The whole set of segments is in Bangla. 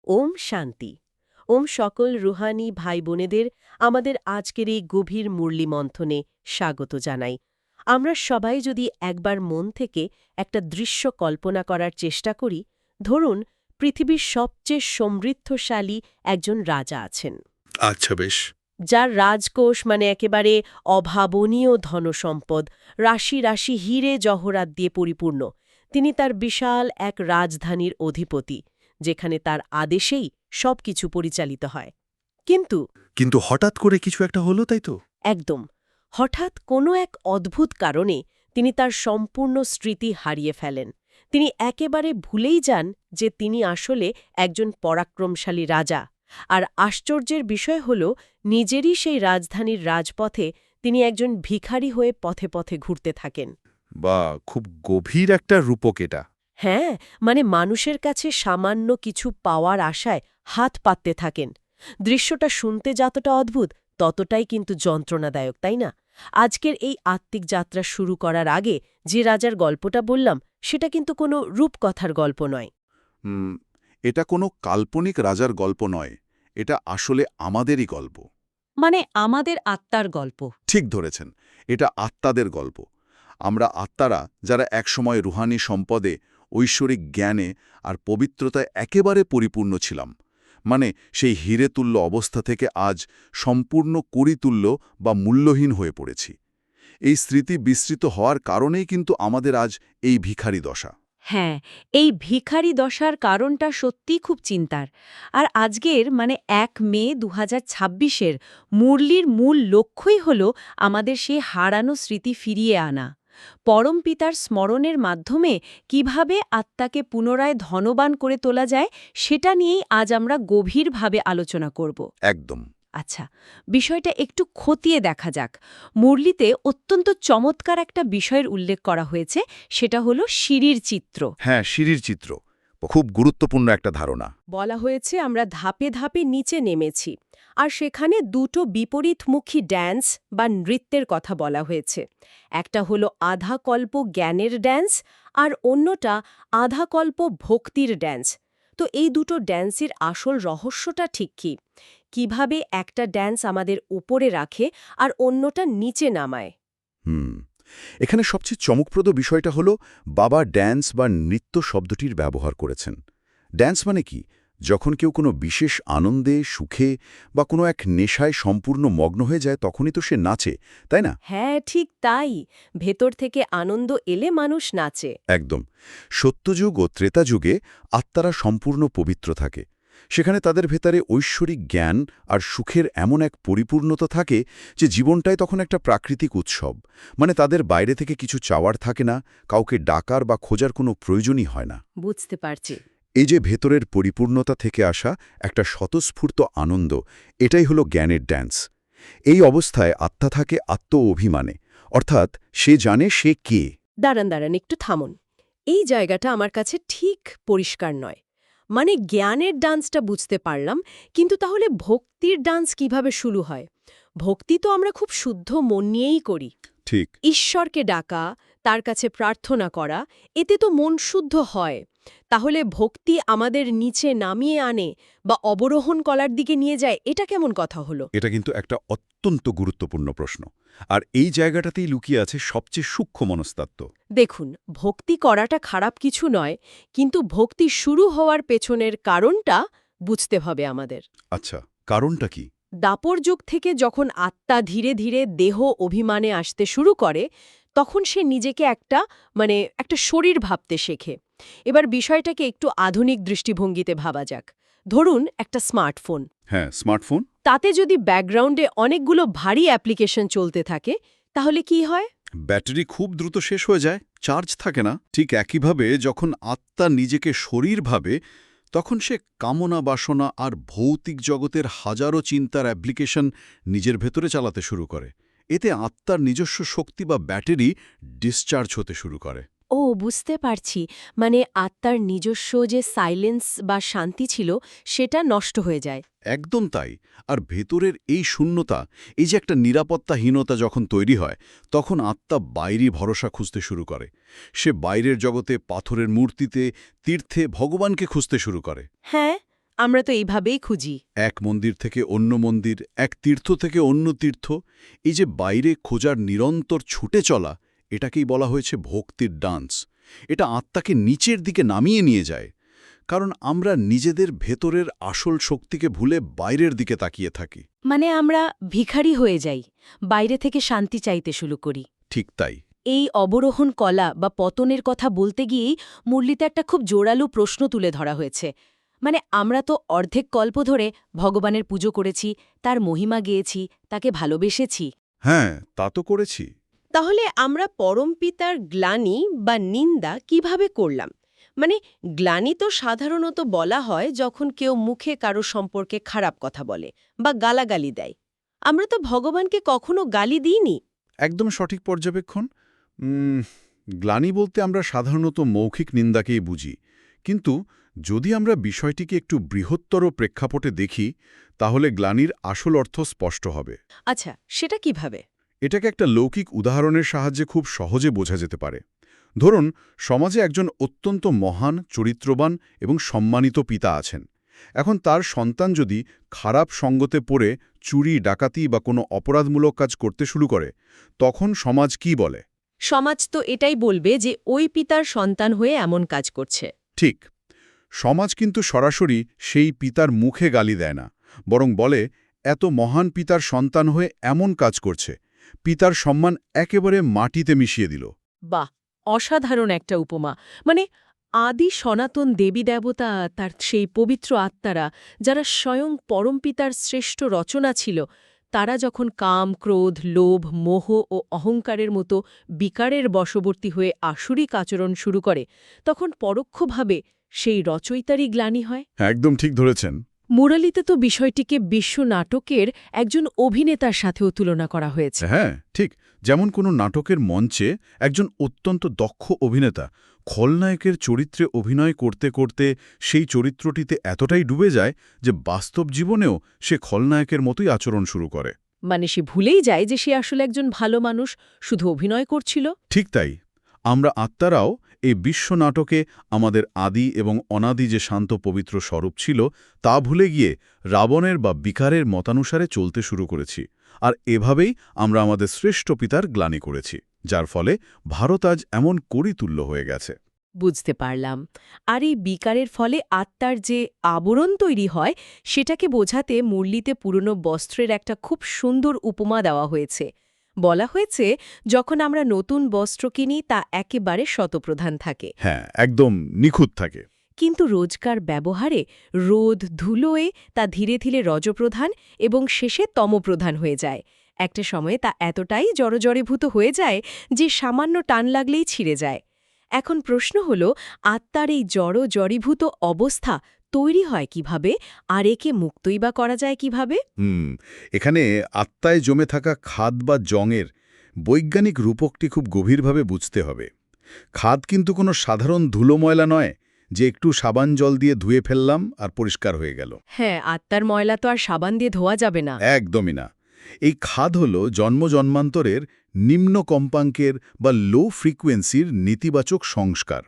ওম শান্তি। ওম সকল রুহানি ভাই বোনেদের আমাদের আজকের এই গভীর মুরলি মন্থনে স্বাগত জানাই। আমরা সবাই যদি একবার মন থেকে একটা দৃশ্য কল্পনা করার চেষ্টা করি, ধরুন পৃথিবীর সবচেয়ে সমৃদ্ধশালী একজন রাজা আছেন, আচ্ছা বেশ। যার রাজকোষ মানে একেবারে অভাবনীয় ধনসম্পদ, রাশি রাশি হিরে জহরাত দিয়ে পরিপূর্ণ। তিনি তার বিশাল এক রাজধানীর অধিপতি, যেখানে তার আদেশেই সবকিছু পরিচালিত হয়। কিন্তু হঠাৎ করে কিছু একটা হলো, তাই তো? একদম হঠাৎ কোনো এক অদ্ভুত কারণে তিনি তার সম্পূর্ণ স্মৃতি হারিয়ে ফেলেন। তিনি একেবারে ভুলেই যান যে তিনি আসলে একজন পরাক্রমশালী রাজা। আর আশ্চর্যের বিষয় হল, নিজেরই সেই রাজধানীর রাজপথে তিনি একজন ভিখারি হয়ে পথে পথে ঘুরতে থাকেন। বা খুব গভীর একটা রূপক এটা। হ্যাঁ, মানে মানুষের কাছে সামান্য কিছু পাওয়ার আশায় হাত পাততে থাকেন। দৃশ্যটা শুনতে যতটা অদ্ভুত, ততটাই কিন্তু যন্ত্রণাদায়ক, তাই না? আজকের এই আত্মিক যাত্রা শুরু করার আগে যে রাজার গল্পটা বললাম, সেটা কিন্তু কোনো রূপকথার গল্প নয়। হুম, এটা কোনো কাল্পনিক রাজার গল্প নয়, এটা আসলে আমাদেরই গল্প। মানে আমাদের আত্মার গল্প। ঠিক ধরেছেন, এটা আত্মাদের গল্প। আমরা আত্মারা যারা একসময় রুহানি সম্পদে, ঐশ্বরিক জ্ঞানে আর পবিত্রতায় একেবারে পরিপূর্ণ ছিলাম, মানে সেই হিরেতুল্য অবস্থা থেকে আজ সম্পূর্ণ করিতুল্য বা মূল্যহীন হয়ে পড়েছি। এই স্মৃতি বিস্তৃত হওয়ার কারণেই কিন্তু আমাদের আজ এই ভিখারি দশা। হ্যাঁ, এই ভিখারি দশার কারণটা সত্যিই খুব চিন্তার। আর আজকের মানে ১ মে ২০২৬-এর মুরলির মূল লক্ষ্যই হল আমাদের সেই হারানো স্মৃতি ফিরিয়ে আনা। পরমপিতার স্মরণের মাধ্যমে কিভাবে আত্মাকে পুনরায় ধনবান করে তোলা যায়, সেটা নিয়েই আজ আমরা গভীরভাবে আলোচনা করব। একদম। আচ্ছা, বিষয়টা একটু খতিয়ে দেখা যাক। মুরলিতে অত্যন্ত চমৎকার একটা বিষয়ের উল্লেখ করা হয়েছে, সেটা হলো সিঁড়ির চিত্র। হ্যাঁ, সিঁড়ির চিত্র খুব গুরুত্বপূর্ণ একটা ধারণা। বলা হয়েছে আমরা ধাপে ধাপে নিচে নেমেছি, আর সেখানে দুটো বিপরীতমুখী ড্যান্স বা নৃত্যের কথা বলা হয়েছে। একটা হলো আধাকল্প জ্ঞানের ড্যান্স, আর অন্যটা আধাকল্প ভক্তির ড্যান্স। তো এই দুটো ড্যান্সের আসল রহস্যটা ঠিক কি? কিভাবে একটা ড্যান্স আমাদের উপরে রাখে আর অন্যটা নিচে নামায়? হুম, এখানে সবচেয়ে চমকপ্রদ বিষয়টা হলো বাবা ড্যান্স বা নৃত্য শব্দটির ব্যবহার করেছেন। ড্যান্স মানে কি? যখন কেউ কোনো বিশেষ আনন্দে, সুখে বা কোনো এক নেশায় সম্পূর্ণ মগ্ন হয়ে যায়, তখনই তো সে নাচে, তাই না? হ্যাঁ, ঠিক তাই। ভেতর থেকে আনন্দ এলে মানুষ নাচে। একদম। সত্যযুগ ও ত্রেতাযুগে আত্মারা সম্পূর্ণ পবিত্র থাকে। সেখানে তাদের ভেতরে ঐশ্বরিক জ্ঞান আর সুখের এমন এক পরিপূর্ণতা থাকে যে জীবনটাই তখন একটা প্রাকৃতিক উৎসব। মানে তাদের বাইরে থেকে কিছু চাওয়ার থাকে না, কাউকে ডাকার বা খোঁজার কোনো প্রয়োজনই হয় না। বুঝতে পারছি। এই যে ভেতরের পরিপূর্ণতা থেকে আসা একটা স্বতঃস্ফূর্ত আনন্দ, এটাই হলো জ্ঞানের ড্যান্স। এই অবস্থায় আত্মা থাকে আত্ম-অভিমানে, অর্থাৎ সে জানে সে কে। দাঁড়ান একটু থামুন। এই জায়গাটা আমার কাছে ঠিক পরিষ্কার নয়। মানে জ্ঞানের ডান্সটা বুঝতে পারলাম, কিন্তু তাহলে ভক্তির ডান্স কিভাবে শুরু হয়? ভক্তি তো আমরা খুব শুদ্ধ মন নিয়েই করি। ঠিক। ঈশ্বরকে ডাকা, তার কাছে প্রার্থনা করা, এতে তো মন শুদ্ধ হয়। তাহলে ভক্তি আমাদের নিচে নামিয়ে আনে বা অবরোহণ কলার দিকে নিয়ে যায়, এটা কেমন কথা হলো? এটা কিন্তু একটা অত্যন্ত গুরুত্বপূর্ণ প্রশ্ন। আর এই জায়গাটাতেই লুকিয়ে আছে সবচেয়ে সূক্ষ্ম মনস্তত্ত্ব। দেখুন, ভক্তি করাটা খারাপ কিছু নয়, কিন্তু ভক্তি শুরু হওয়ার পেছনের কারণটা বুঝতে হবে আমাদের। আচ্ছা, কারণটা কি? দাপর যুগ থেকে যখন আত্মা ধীরে ধীরে দেহ অভিমানে আসতে শুরু করে, তখন সে নিজেকে একটা শরীর ভাবতে শেখে। এবার বিষয়টাকে একটু আধুনিক দৃষ্টিভঙ্গিতে ভাবা যাক। ধরুন একটা স্মার্টফোন। হ্যাঁ, স্মার্টফোন। তাতে যদি ব্যাকগ্রাউন্ডে অনেকগুলো ভারী অ্যাপ্লিকেশন চলতে থাকে, তাহলে কি হয়? ব্যাটারি খুব দ্রুত শেষ হয়ে যায়, চার্জ থাকে না। ঠিক একইভাবে যখন আত্মা নিজেকে শরীর ভাবে, তখন সে কামনা বাসনা আর ভৌতিক জগতের হাজারো চিন্তার অ্যাপ্লিকেশন নিজের ভেতরে চালাতে শুরু করে। এতে আত্মার নিজস্ব শক্তি বা ব্যাটারি ডিসচার্জ হতে শুরু করে। ও, বুঝতে পারছি। মানে আত্মার নিজস্ব যে সাইলেন্স বা শান্তি ছিল, সেটা নষ্ট হয়ে যায়। একদম তাই। আর ভেতরের এই শূন্যতা, এই যে একটা নিরাপত্তাহীনতা যখন তৈরি হয়, তখন আত্মা বাইরে ভরসা খুঁজতে শুরু করে। সে বাইরের জগতে, পাথরের মূর্তিতে, তীর্থে ভগবানকে খুঁজতে শুরু করে। হ্যাঁ, আমরা তো এইভাবেই খুঁজি। এক মন্দির থেকে অন্য মন্দির, এক তীর্থ থেকে অন্য তীর্থ, এই যে বাইরে খোঁজার নিরন্তর ছুটে চলা, এটাকেই বলা হয়েছে ভক্তির ডান্স। এটা আত্মাকে নিচের দিকে নামিয়ে নিয়ে যায়, কারণ আমরা নিজেদের ভেতরের আসল শক্তিকে ভুলে বাইরের দিকে তাকিয়ে থাকি। মানে আমরা ভিখারি হয়ে যাই, বাইরে থেকে শান্তি চাইতে শুরু করি। ঠিক তাই। এই অবরোহণ কলা বা পতনের কথা বলতে গিয়েই মুরলিতে একটা খুব জোরালো প্রশ্ন তুলে ধরা হয়েছে। মানে আমরা তো অর্ধেক কল্প ধরে ভগবানের পুজো করেছি, তার মহিমা গেয়েছি, তাকে ভালোবেসেছি। হ্যাঁ, তা তো করেছি। তাহলে আমরা পরমপিতার গ্লানি বা নিন্দা কিভাবে করলাম? মানে গ্লানি তো সাধারণত বলা হয় যখন কেউ মুখে কারো সম্পর্কে খারাপ কথা বলে বা গালাগালি দেয়। আমরা তো ভগবানকে কখনো গালি দিইনি। একদম সঠিক পর্যবেক্ষণ। গ্লানি বলতে আমরা সাধারণত মৌখিক নিন্দাকেই বুঝি, কিন্তু যদি আমরা বিষয়টিকে একটু বৃহত্তর প্রেক্ষাপটে দেখি, তাহলে গ্লানির আসল অর্থ স্পষ্ট হবে। আচ্ছা, সেটা কিভাবে? এটাকে একটা লৌকিক উদাহরণের সাহায্যে খুব সহজে বোঝা যেতে পারে। ধরুন, সমাজে একজন অত্যন্ত মহান, চরিত্রবান এবং সম্মানিত পিতা আছেন। এখন তার সন্তান যদি খারাপ সঙ্গতে পড়ে চুরি, ডাকাতি বা কোনো অপরাধমূলক কাজ করতে শুরু করে, তখন সমাজ কি বলে? সমাজ তো এটাই বলবে যে ওই পিতার সন্তান হয়ে এমন কাজ করছে। ঠিক। সমাজ কিন্তু সরাসরি সেই পিতার মুখে গালি দেয় না, বরং বলে, এত মহান পিতার সন্তান হয়ে এমন কাজ করছে। পিতার সম্মান একেবারে মাটিতে মিশিয়ে দিল। বাহ, অসাধারণ একটা উপমা। মানে আদি সনাতন দেবী দেবতা, তার সেই পবিত্র আত্মারা, যারা স্বয়ং পরমপিতার শ্রেষ্ঠ রচনা ছিল, তারা যখন কাম, ক্রোধ, লোভ, মোহ ও অহংকারের মতো বিকারের বশবর্তী হয়ে আসুরিক আচরণ শুরু করে, তখন পরোক্ষভাবে সেই রচয়িতারই গ্লানি হয়। একদম ঠিক ধরেছেন। মুরালিতে তো বিষয়টিকে বিশ্ব নাটকের একজন অভিনেতার সাথেও তুলনা করা হয়েছে। হ্যাঁ, ঠিক। যেমন কোনো নাটকের মঞ্চে একজন অত্যন্ত দক্ষ অভিনেতা খলনায়কের চরিত্রে অভিনয় করতে করতে সেই চরিত্রটিতে এতটাই ডুবে যায় যে বাস্তব জীবনেও সে খলনায়কের মতোই আচরণ শুরু করে। মানে সে ভুলেই যায় যে সে আসলে একজন ভালো মানুষ, শুধু অভিনয় করছিল। ঠিক তাই। আমরা আত্মারাও এই বিশ্ব নাটকে আমাদের আদি এবং অনাদি যে শান্ত পবিত্র স্বরূপ ছিল তা ভুলে গিয়ে রাবণের বা বিকারের মতানুসারে চলতে শুরু করেছি। আর এভাবেই আমরা আমাদের শ্রেষ্ঠ পিতার গ্লানি করেছি, যার ফলে ভারত আজ এমন করিতুল্য হয়ে গেছে। বুঝতে পারলাম। আর এই বিকারের ফলে আত্মার যে আবরণ তৈরি হয়, সেটাকে বোঝাতে মুরলিতে পুরনো বস্ত্রের একটা খুব সুন্দর উপমা দেওয়া হয়েছে। বলা হয়েছে, যখন আমরা নতুন বস্ত্র কিনি তা একেবারে শতপ্রধান থাকে, হ্যাঁ, একদম নিখুঁত থাকে। কিন্তু রোজকার ব্যবহারে রোদ, ধুলোয় তা ধীরে ধীরে রজপ্রধান এবং শেষে তমপ্রধান হয়ে যায়। একটা সময়ে তা এতটাই জড়জড়ীভূত হয়ে যায় যে সামান্য টান লাগলেই ছিঁড়ে যায়। এখন প্রশ্ন হল, আত্মার এই জড়জড়ীভূত অবস্থা তৈরি হয় কিভাবে, আর একে মুক্তই বা করা যায় কিভাবে? এখানে আত্মায় জমে থাকা খাদ বা জংয়ের বৈজ্ঞানিক রূপকটি খুব গভীরভাবে বুঝতে হবে। খাদ কিন্তু কোনো সাধারণ ধুলো ময়লা নয় যে একটু সাবান জল দিয়ে ধুয়ে ফেললাম আর পরিষ্কার হয়ে গেল। হ্যাঁ, আত্মার ময়লা তো আর সাবান দিয়ে ধোয়া যাবে না। একদমই না। এই খাদ হল জন্মজন্মান্তরের নিম্ন কম্পাঙ্কের বা লো ফ্রিকোয়েন্সির নেতিবাচক সংস্কার।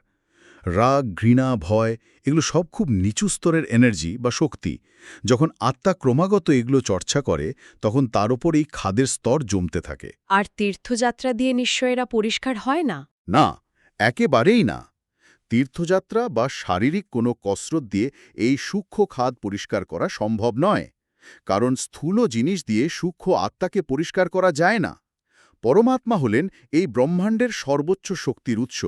রাগ, ঘৃণা, ভয়, এগুলো সব খুব নিচু স্তরের এনার্জি বা শক্তি। যখন আত্মা ক্রমাগত এগুলো চর্চা করে, তখন তার ওপর এই খাদের স্তর জমতে থাকে। আর তীর্থযাত্রা দিয়ে নিশ্চয় এরা পরিষ্কার হয় না? না, একেবারেই না। তীর্থযাত্রা বা শারীরিক কোনো কসরত দিয়ে এই সূক্ষ্ম খাদ পরিষ্কার করা সম্ভব নয়, কারণ স্থূল জিনিস দিয়ে সূক্ষ্ম আত্মাকে পরিষ্কার করা যায় না। পরমাত্মা হলেন এই ব্রহ্মাণ্ডের সর্বোচ্চ শক্তির উৎস।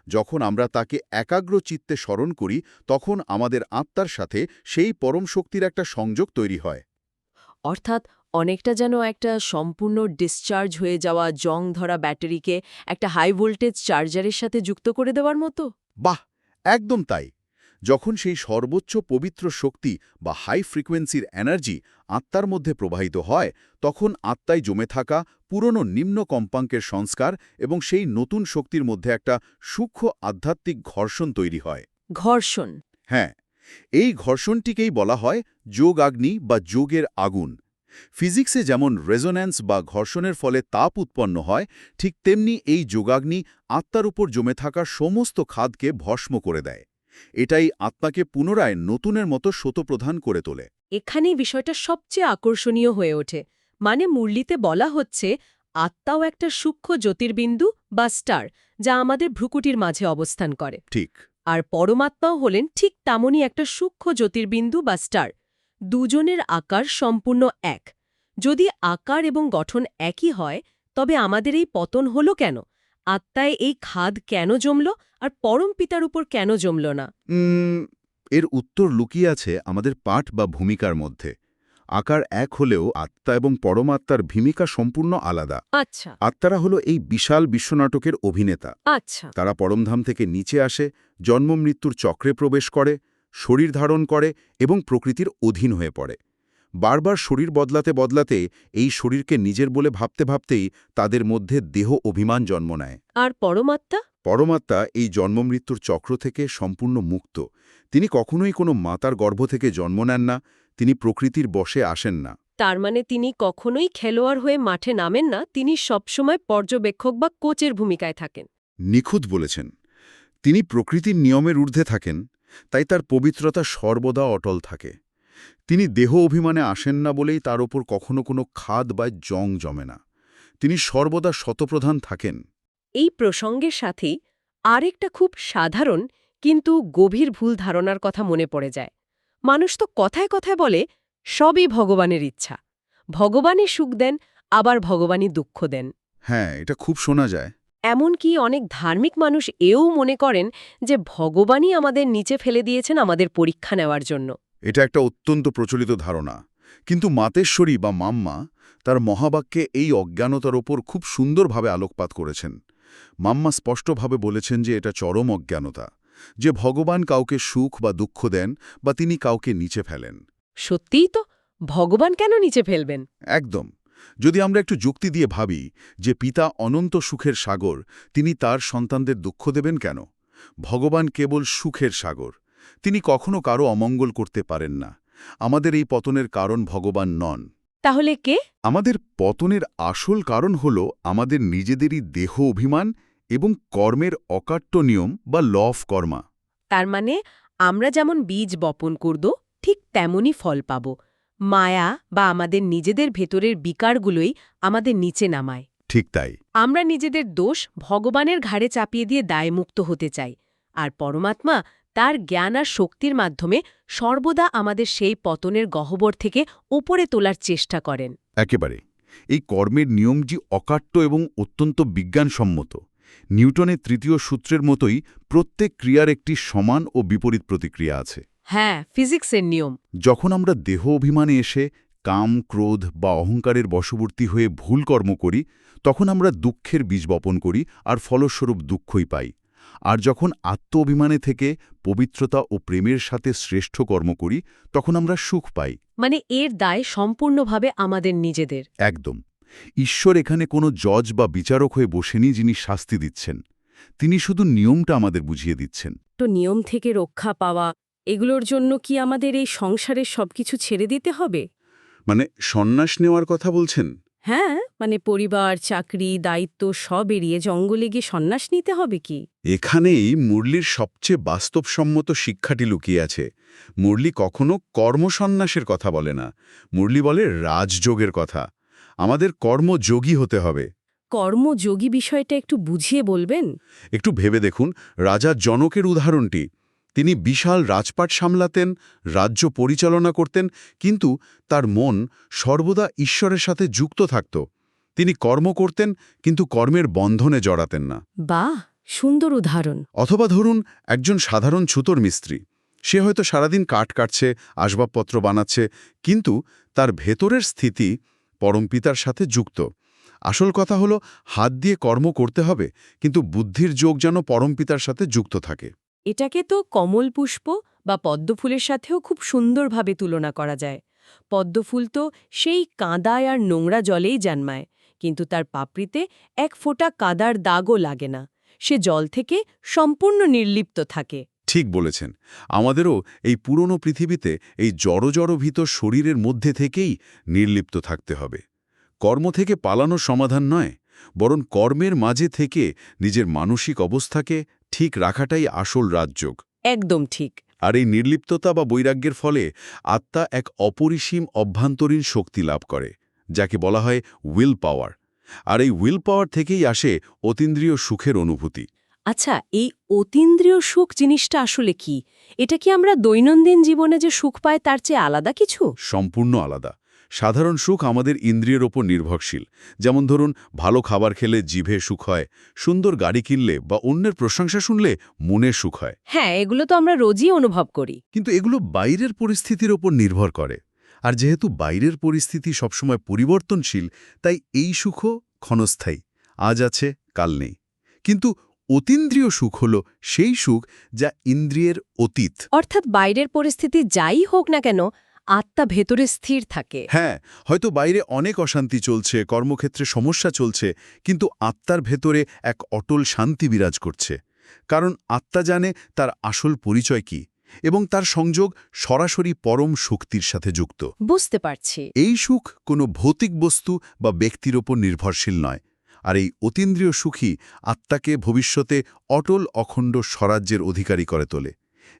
যখন আমরা তাকে একাগ্র চিত্তে স্মরণ করি, তখন আমাদের আত্মার সাথে সেই পরম শক্তির একটা সংযোগ তৈরি হয়। অর্থাৎ অনেকটা যেন একটা সম্পূর্ণ ডিসচার্জ হয়ে যাওয়া জং ধরা ব্যাটারিকে একটা হাই ভোল্টেজ চার্জারের সাথে যুক্ত করে দেওয়ার মতো। বাহ, একদম তাই। যখন সেই সর্বোচ্চ পবিত্র শক্তি বা হাই ফ্রিকোয়েন্সির এনার্জি আত্মার মধ্যে প্রবাহিত হয়, তখন আত্মায় জমে থাকা পুরনো নিম্ন কম্পাঙ্কের সংস্কার এবং সেই নতুন শক্তির মধ্যে একটা সূক্ষ্ম আধ্যাত্মিক ঘর্ষণ তৈরি হয়। ঘর্ষণ? হ্যাঁ, এই ঘর্ষণটিকেই বলা হয় যোগাগ্নি বা যোগের আগুন। ফিজিক্সে যেমন রেজোন্যান্স বা ঘর্ষণের ফলে তাপ উৎপন্ন হয়, ঠিক তেমনি এই যোগাগ্নি আত্মার উপর জমে থাকা সমস্ত খাদকে ভস্ম করে দেয়। এটাই আত্মাকে পুনরায় নতুনের মতো শতপ্রধান করে তোলে। এখানেই বিষয়টা সবচেয়ে আকর্ষণীয় হয়ে ওঠে। মানে মুরলিতে বলা হচ্ছে আত্মাও একটা সূক্ষ্ম জ্যোতির্বিন্দু বা স্টার, যা আমাদের ভ্রুকুটির মাঝে অবস্থান করে। ঠিক। আর পরমাত্মাও হলেন ঠিক তেমনই একটা সূক্ষ্ম জ্যোতির্বিন্দু বা স্টার। দুজনের আকার সম্পূর্ণ এক। যদি আকার এবং গঠন একই হয়, তবে আমাদের এই পতন হলো কেন? আত্মায় এই খাদ কেন জমল, আর পরম পিতার উপর কেন জমল না? এর উত্তর লুকিয়ে আছে আমাদের পাঠ বা ভূমিকার মধ্যে। আকার এক হলেও আত্মা এবং পরমাত্মার ভূমিকা সম্পূর্ণ আলাদা। আচ্ছা আত্মারা হলো এই বিশাল বিশ্বনাটকের অভিনেতা। আচ্ছা। তারা পরমধাম থেকে নিচে আসে, জন্ম-মৃত্যুর চক্রে প্রবেশ করে, শরীর ধারণ করে এবং প্রকৃতির অধীন হয়ে পড়ে। বারবার শরীর বদলাতে বদলাতে এই শরীরকে নিজের বলে ভাবতে ভাবতেই তাদের মধ্যে দেহ অভিমান জন্ম নেয়। আর পরমাত্মা? পরমাত্মা এই জন্ম-মৃত্যুর চক্র থেকে সম্পূর্ণ মুক্ত। তিনি কখনোই কোনো মাতার গর্ভ থেকে জন্ম নেন না, তিনি প্রকৃতির বশে আসেন না। তার মানে তিনি কখনোই খেলোয়াড় হয়ে মাঠে নামেন না, তিনি সবসময় পর্যবেক্ষক বা কোচের ভূমিকায় থাকেন। নিখুঁত বলেছেন। তিনি প্রকৃতির নিয়মের ঊর্ধ্বে থাকেন, তাই তার পবিত্রতা সর্বদা অটল থাকে। তিনি দেহ অভিমানে আসেন না বলেই তার ওপর কখনো কোনো খাদ বা জং জমে না। তিনি সর্বদা শতপ্রধান থাকেন। এই প্রসঙ্গের সাথেই আরেকটা খুব সাধারণ কিন্তু গভীর ভুল ধারণার কথা মনে পড়ে যায়। মানুষ তো কথায় কথায় বলে সবই ভগবানের ইচ্ছা, ভগবানই সুখ দেন, আবার ভগবানই দুঃখ দেন। হ্যাঁ, এটা খুব শোনা যায়। এমনকি অনেক ধার্মিক মানুষ এও মনে করেন যে ভগবানই আমাদের নিচে ফেলে দিয়েছেন আমাদের পরীক্ষা নেওয়ার জন্য। এটা একটা অত্যন্ত প্রচলিত ধারণা। কিন্তু মাতেশ্বরী বা মাম্মা তার মহাবাক্যে এই অজ্ঞানতার ওপর খুব সুন্দরভাবে আলোকপাত করেছেন। মাম্মা স্পষ্টভাবে বলেছেন যে এটা চরম অজ্ঞানতা, যে ভগবান কাউকে সুখ বা দুঃখ দেন বা তিনি কাউকে নিচে ফেলেন। সত্যিই তো, ভগবান কেন নিচে ফেলবেন? একদম। যদি আমরা একটু যুক্তি দিয়ে ভাবি যে পিতা অনন্ত সুখের সাগর, তিনি তার সন্তানদের দুঃখ দেবেন কেন? ভগবান কেবল সুখের সাগর। তিনি কখনো কারো অমঙ্গল করতে পারেন না। আমাদের এই পতনের কারণ ভগবান নন। তাহলে কে? আমাদের পতনের আসল কারণ হল আমাদের নিজেদেরই দেহ অভিমান এবং কর্মের অকাট্য নিয়ম বা ল অফ কর্মা। তার মানে আমরা যেমন বীজ বপন করব, ঠিক তেমনই ফল পাব। মায়া বা আমাদের নিজেদের ভেতরের বিকারগুলোই আমাদের নিচে নামায়। ঠিক তাই। আমরা নিজেদের দোষ ভগবানের ঘাড়ে চাপিয়ে দিয়ে দায়মুক্ত হতে চাই, আর পরমাত্মা তার জ্ঞান আর শক্তির মাধ্যমে সর্বদা আমাদের সেই পতনের গহ্বর থেকে উপরে তোলার চেষ্টা করেন। একেবারে। এই কর্মের নিয়মটি অকাট্য এবং অত্যন্ত বিজ্ঞানসম্মত। নিউটনের তৃতীয় সূত্রের মতোই প্রত্যেক ক্রিয়ার একটি সমান ও বিপরীত প্রতিক্রিয়া আছে। হ্যাঁ, ফিজিক্সের নিয়ম। যখন আমরা দেহ অভিমানে এসে কাম, ক্রোধ বা অহংকারের বশবর্তী হয়ে ভুল কর্ম করি, তখন আমরা দুঃখের বীজ বপন করি আর ফলস্বরূপ দুঃখই পাই। আর যখন আত্ম অভিমানে থেকে পবিত্রতা ও প্রেমের সাথে শ্রেষ্ঠ কর্ম করি, তখন আমরা সুখ পাই। মানে এর দায় সম্পূর্ণভাবে আমাদের নিজেদের। একদম। ঈশ্বর এখানে কোনো জজ বা বিচারক হয়ে বসেনি যিনি শাস্তি দিচ্ছেন। তিনি শুধু নিয়মটা আমাদের বুঝিয়ে দিচ্ছেন। তো নিয়ম থেকে রক্ষা পাওয়া, এগুলোর জন্য কি আমাদের এই সংসারের সবকিছু ছেড়ে দিতে হবে? মানে সন্ন্যাস নেওয়ার কথা বলছেন? হ্যাঁ, মানে পরিবার, চাকরি, দায়িত্ব সব এড়িয়ে জঙ্গলে গিয়ে সন্ন্যাস নিতে হবে কি? এখানেই মুরলির সবচেয়ে বাস্তবসম্মত শিক্ষাটি লুকিয়ে আছে। মুরলি কখনো কর্মসন্ন্যাসের কথা বলে না, মুরলি বলে রাজযোগের কথা। আমাদের কর্মযোগী হতে হবে। কর্মযোগী বিষয়টা একটু বুঝিয়ে বলবেন? একটু ভেবে দেখুন, রাজা জনকের উদাহরণটি। তিনি বিশাল রাজপাট সামলাতেন, রাজ্য পরিচালনা করতেন, কিন্তু তার মন সর্বদা ঈশ্বরের সাথে যুক্ত থাকত। তিনি কর্ম করতেন, কিন্তু কর্মের বন্ধনে জড়াতেন না। বাহ, সুন্দর উদাহরণ। অথবা ধরুন একজন সাধারণ ছুতোর মিস্ত্রি। সে হয়তো সারাদিন কাঠ কাটছে, আসবাবপত্র বানাচ্ছে, কিন্তু তার ভেতরের স্থিতি পরমপিতার সাথে যুক্ত। আসল কথা হলো হাত দিয়ে কর্ম করতে হবে, কিন্তু বুদ্ধির যোগ যেন পরমপিতার সাথে যুক্ত থাকে। এটাকে তো কমল পুষ্প বা পদ্মফুলের সাথেও খুব সুন্দরভাবে তুলনা করা যায়। পদ্মফুল তো সেই কাঁদায় আর নোংরা জলেই জন্মায়, কিন্তু তার পাপড়িতে এক ফোঁটা কাদার দাগও লাগে না। সে জল থেকে সম্পূর্ণ নির্লিপ্ত থাকে। ঠিক বলেছেন। আমাদেরও এই পুরনো পৃথিবীতে এই জড়জড়ভীত শরীরের মধ্যে থেকেই নির্লিপ্ত থাকতে হবে। কর্ম থেকে পালানো সমাধান নয়, বরং কর্মের মাঝে থেকে নিজের মানসিক অবস্থাকে ঠিক রাখাটাই আসল রাজযোগ। একদম ঠিক। আর এই নির্লিপ্ততা বা বৈরাগ্যের ফলে আত্মা এক অপরিসীম অভ্যন্তরীণ শক্তি লাভ করে, যাকে বলা হয় উইল পাওয়ার। আর এই উইল পাওয়ার থেকেই আসে অতীন্দ্রিয় সুখের অনুভূতি। আচ্ছা, এই অতীন্দ্রিয় সুখ জিনিসটা আসলে কি? এটা কি আমরা দৈনন্দিন জীবনে যে সুখ পাই তার চেয়ে আলাদা কিছু? সম্পূর্ণ আলাদা। সাধারণ সুখ আমাদের ইন্দ্রিয়ের ওপর নির্ভরশীল। যেমন ধরুন, ভালো খাবার খেলে জিভে সুখ হয়, সুন্দর গাড়ি কিনলে বা অন্যের প্রশংসা শুনলে মনে সুখ হয়। হ্যাঁ, এগুলো তো আমরা রোজই অনুভব করি। কিন্তু এগুলো বাইরের পরিস্থিতির ওপর নির্ভর করে। আর যেহেতু বাইরের পরিস্থিতি সবসময় পরিবর্তনশীল, তাই এই সুখও ক্ষণস্থায়ী। আজ আছে, কাল নেই। কিন্তু অতীন্দ্রিয় সুখ হল সেই সুখ যা ইন্দ্রিয়ের অতীত। অর্থাৎ বাইরের পরিস্থিতি যাই হোক না কেন, আত্মা ভেতরে স্থির থাকে। হ্যাঁ, হয়তো বাইরে অনেক অশান্তি চলছে, কর্মক্ষেত্রে সমস্যা চলছে, কিন্তু আত্মার ভেতরে এক অটল শান্তি বিরাজ করছে। কারণ আত্মা জানে তার আসল পরিচয় কি, এবং তার সংযোগ সরাসরি পরম শক্তির সাথে যুক্ত। বুঝতে পারছি। এই সুখ কোনো ভৌতিক বস্তু বা ব্যক্তির ওপর নির্ভরশীল নয়। আর এই অতীন্দ্রিয় সুখই আত্মাকে ভবিষ্যতে অটল অখণ্ড স্বরাজ্যের অধিকারী করে তোলে।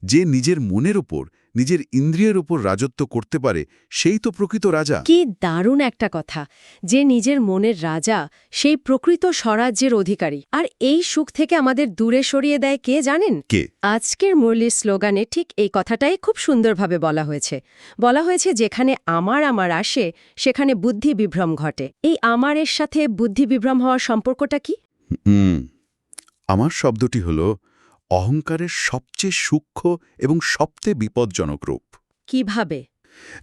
যে নিজের মনের ওপর, নিজের ইন্দ্রিয়ের ওপর রাজত্ব করতে পারে, সেই তো প্রকৃত রাজা। কি দারুণ একটা কথা! যে নিজের মনের রাজা, সেই প্রকৃত স্বরাজ্যের অধিকারী। আর এই সুখ থেকে আমাদের দূরে সরিয়ে দেয় কে জানেন? কে? আজকের মুরলির স্লোগানে ঠিক এই কথাটাই খুব সুন্দরভাবে বলা হয়েছে। বলা হয়েছে, যেখানে আমার আসে সেখানে বুদ্ধি বিভ্রম ঘটে। এই আমারের সাথে বুদ্ধি বিভ্রম হওয়ার সম্পর্কটা কি? আমার শব্দটি হল অহংকারের সবচেয়ে সূক্ষ্ম এবং সবচেয়ে বিপজ্জনক রূপ। কিভাবে?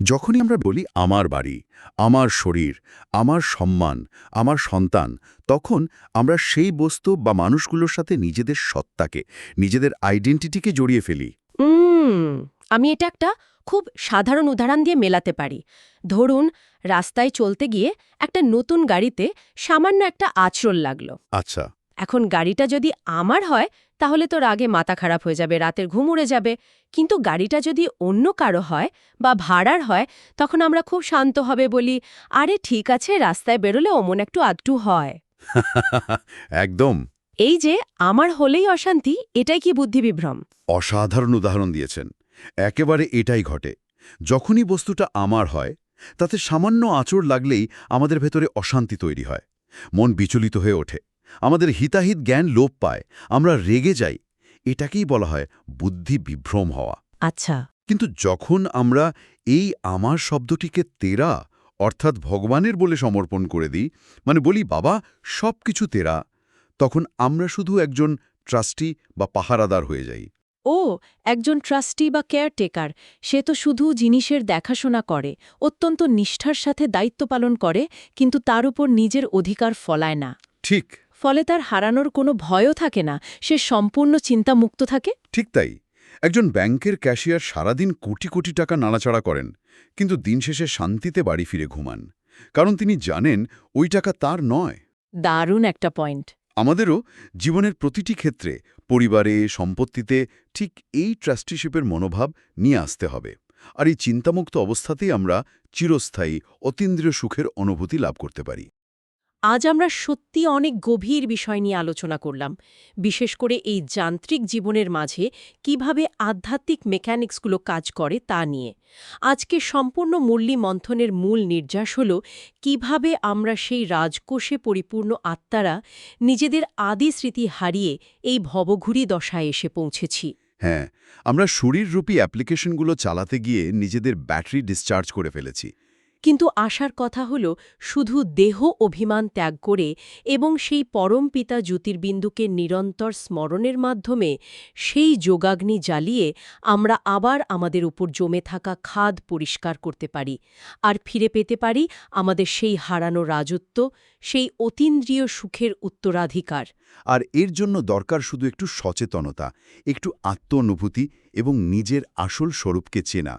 যখনই আমরা বলি আমার বাড়ি, আমার শরীর, আমার সম্মান, আমার সন্তান, তখন আমরা সেই বস্তু বা মানুষগুলোর সাথে নিজেদের সত্তাকে, নিজেদের আইডেন্টিটিকে জড়িয়ে ফেলি। আমি এটা একটা খুব সাধারণ উদাহরণ দিয়ে মেলাতে পারি। ধরুন, রাস্তায় চলতে গিয়ে একটা নতুন গাড়িতে সামান্য একটা আঁচড় লাগলো। আচ্ছা। এখন গাড়িটা যদি আমার হয়, তাহলে তো রাগে মাথা খারাপ হয়ে যাবে, রাতের ঘুম উড়ে যাবে। কিন্তু গাড়িটা যদি অন্য কারো হয় বা ভাড়ার হয়, তখন আমরা খুব শান্তভাবে বলি, আরে ঠিক আছে, রাস্তায় বেরোলে অমন একটু আধটু হয়। একদম। এই যে আমার হলেই অশান্তি, এটাই কি বুদ্ধিবিভ্রম? অসাধারণ উদাহরণ দিয়েছেন। একেবারে এটাই ঘটে। যখনই বস্তুটা আমার হয়, তাতে সামান্য আঁচড় লাগলেই আমাদের ভেতরে অশান্তি তৈরি হয়। মন বিচলিত হয়ে ওঠে, আমাদের হিতাহিত জ্ঞান লোপ পায়, আমরা রেগে যাই। এটাকেই বলা হয় বুদ্ধি বিভ্রম হওয়া। আচ্ছা। কিন্তু যখন আমরা এই আমার শব্দটিকে তেরা, অর্থাৎ ভগবানের বলে সমর্পণ করে দিই, মানে বলি বাবা সব কিছু তেরা, তখন আমরা শুধু একজন ট্রাস্টি বা পাহারাদার হয়ে যাই। ও, একজন ট্রাস্টি বা কেয়ারটেকার, সে তো শুধু জিনিসের দেখাশোনা করে, অত্যন্ত নিষ্ঠার সাথে দায়িত্ব পালন করে, কিন্তু তার উপর নিজের অধিকার ফলায় না। ঠিক। ফলে তার হারানোর কোনো ভয়ও থাকে না, সে সম্পূর্ণ চিন্তামুক্ত থাকে। ঠিক তাই। একজন ব্যাংকের ক্যাশিয়ার সারাদিন কোটি কোটি টাকা নাড়াচাড়া করেন, কিন্তু দিন শেষে শান্তিতে বাড়ি ফিরে ঘুমান। কারণ তিনি জানেন ওই টাকা তার নয়। দারুণ একটা পয়েন্ট। আমাদেরও জীবনের প্রতিটি ক্ষেত্রে, পরিবারে, সম্পত্তিতে ঠিক এই ট্রাস্টিশিপের মনোভাব নিয়ে আসতে হবে। আর এই চিন্তামুক্ত অবস্থাতেই আমরা চিরস্থায়ী অতীন্দ্রিয় সুখের অনুভূতি লাভ করতে পারি। আজ আমরা সত্যি অনেক গভীর বিষয় নিয়ে আলোচনা করলাম, বিশেষ করে এই যান্ত্রিক জীবনের মাঝে কিভাবে আধ্যাত্মিক মেকানিক্সগুলো কাজ করে তা নিয়ে। আজকে সম্পূর্ণ মুরলী মন্থনের মূল নির্যাস হল কিভাবে আমরা সেই রাজকোষে পরিপূর্ণ আত্মারা নিজেদের আদি স্মৃতি হারিয়ে এই ভবঘুরি দশায় এসে পৌঁছেছি। হ্যাঁ, আমরা শরীররূপী অ্যাপ্লিকেশনগুলো চালাতে গিয়ে নিজেদের ব্যাটারি ডিসচার্জ করে ফেলেছি। কিন্তু আশার কথা হল, শুধু দেহ অভিমান ত্যাগ করে এবং সেই পরম পিতা জ্যোতির্বিন্দুকে নিরন্তর স্মরণের মাধ্যমে সেই যোগাগ্নি জ্বালিয়ে আমরা আবার আমাদের উপর জমে থাকা খাদ পরিষ্কার করতে পারি, আর ফিরে পেতে পারি আমাদের সেই হারানো রাজত্ব, সেই অতীন্দ্রিয় সুখের উত্তরাধিকার। আর এর জন্য দরকার শুধু একটু সচেতনতা, একটু আত্ম-অনুভূতি এবং নিজের আসল স্বরূপকে চেনা।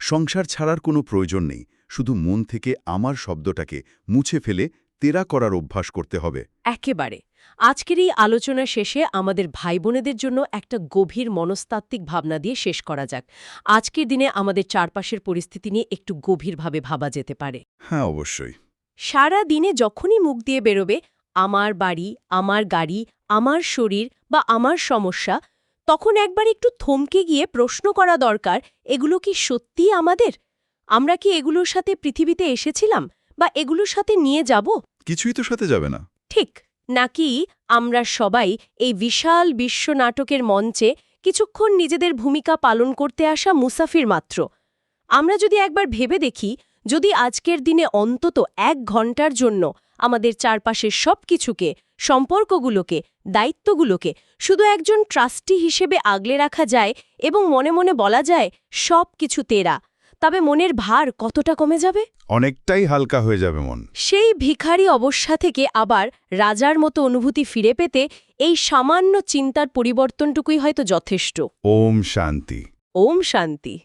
সংসার ছাড়ার কোনো প্রয়োজন নেই, শুধু মন থেকে আমার শব্দটাকে মুছে ফেলে তেরা করার অভ্যাস করতে হবে। একেবারে। আজকের এই আলোচনা শেষে আমাদের ভাই বোনেদের জন্য একটা গভীর মনস্তাত্ত্বিক ভাবনা দিয়ে শেষ করা যাক। আজকের দিনে আমাদের চারপাশের পরিস্থিতি নিয়ে একটু গভীরভাবে ভাবা যেতে পারে। হ্যাঁ, অবশ্যই। সারা দিনে যখনই মুখ দিয়ে বেরোবে আমার বাড়ি, আমার গাড়ি, আমার শরীর বা আমার সমস্যা, তখন একবার একটু থমকে গিয়ে প্রশ্ন করা দরকার, এগুলো কি সত্যিই আমাদের? আমরা কি এগুলোর সাথে পৃথিবীতে এসেছিলাম, বা এগুলোর সাথে নিয়ে যাব? কিছুই তো সাথে যাবে না। ঠিক, নাকি আমরা সবাই এই বিশাল বিশ্ব নাটকের মঞ্চে কিছুক্ষণ নিজেদের ভূমিকা পালন করতে আসা মুসাফির মাত্র? আমরা যদি একবার ভেবে দেখি, যদি আজকের দিনে অন্তত 1 ঘন্টার জন্য আমাদের চারপাশের সবকিছুকে, সম্পর্কগুলোকে, দায়িত্বগুলোকে শুধু একজন ট্রাস্টি হিসেবে আগলে রাখা যায় এবং মনে মনে বলা যায় সব কিছু তেরা, তবে মনের ভার কতটা কমে যাবে? অনেকটাই হালকা হয়ে যাবে মন। সেই ভিখারি অবস্থা থেকে আবার রাজার মতো অনুভূতি ফিরে পেতে এই সামান্য চিন্তার পরিবর্তনটুকুই হয়তো যথেষ্ট। ওম শান্তি। ওম শান্তি।